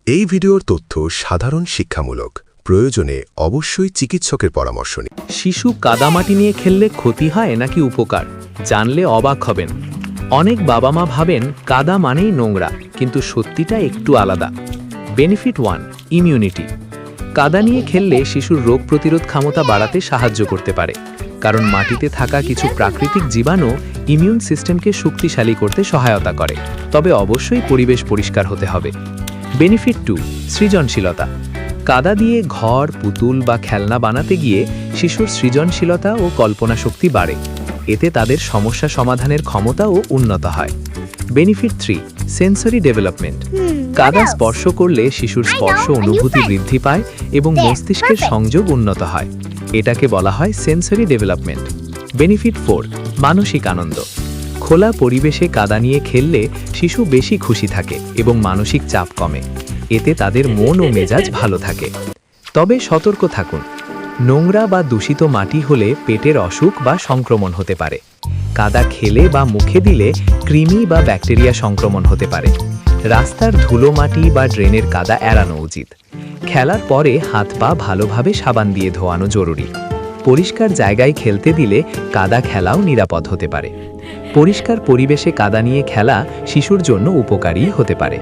এই ভিডিওর তথ্য সাধারণ শিক্ষামূলক, প্রয়োজনে অবশ্যই চিকিৎসকের পরামর্শ নিন। শিশু কাদামাটি নিয়ে খেললে ক্ষতি হয় নাকি উপকার, জানলে অবাক হবেন। অনেক বাবা মা ভাবেন কাদা মানেই নোংরা, কিন্তু সত্যিটা একটু আলাদা। Benefit 1, immunity. কাদা নিয়ে খেললে শিশুর রোগ প্রতিরোধ ক্ষমতা বাড়াতে সাহায্য করতে পারে, কারণ মাটিতে থাকা কিছু প্রাকৃতিক জীবাণু ইমিউন সিস্টেমকে শক্তিশালী করতে সহায়তা করে। তবে অবশ্যই পরিবেশ পরিষ্কার হতে হবে। বেনিফিট 2, সৃজনশীলতা। কাদা দিয়ে ঘর, পুতুল বা খেলনা বানাতে গিয়ে শিশুর সৃজনশীলতা ও কল্পনা শক্তি বাড়ে। এতে তাদের সমস্যা সমাধানের ক্ষমতাও উন্নত হয়। Benefit 3, sensory development. কাদা স্পর্শ করলে শিশুর স্পর্শ অনুভূতি বৃদ্ধি পায় এবং মস্তিষ্কের সংযোগ উন্নত হয়। এটাকে বলা হয় সেন্সরি ডেভেলপমেন্ট। বেনিফিট 4, মানসিক আনন্দ। খোলা পরিবেশে কাদা নিয়ে খেললে শিশু বেশি খুশি থাকে এবং মানসিক চাপ কমে। এতে তাদের মন ও মেজাজ ভালো থাকে। তবে সতর্ক থাকুন, নোংরা বা দূষিত মাটি হলে পেটের অসুখ বা সংক্রমণ হতে পারে। কাদা খেলে বা মুখে দিলে কৃমি বা ব্যাকটেরিয়া সংক্রমণ হতে পারে। রাস্তার ধুলো মাটি বা ড্রেনের কাদা এড়ানো উচিত। খেলার পরে হাত পা ভালোভাবে সাবান দিয়ে ধোয়ানো জরুরি। পরিষ্কার জায়গায় খেলতে দিলে কাদা খেলাও নিরাপদ হতে পারে। পরিষ্কার পরিবেশে কাদা নিয়ে খেলা শিশুর জন্য উপকারী হতে পারে।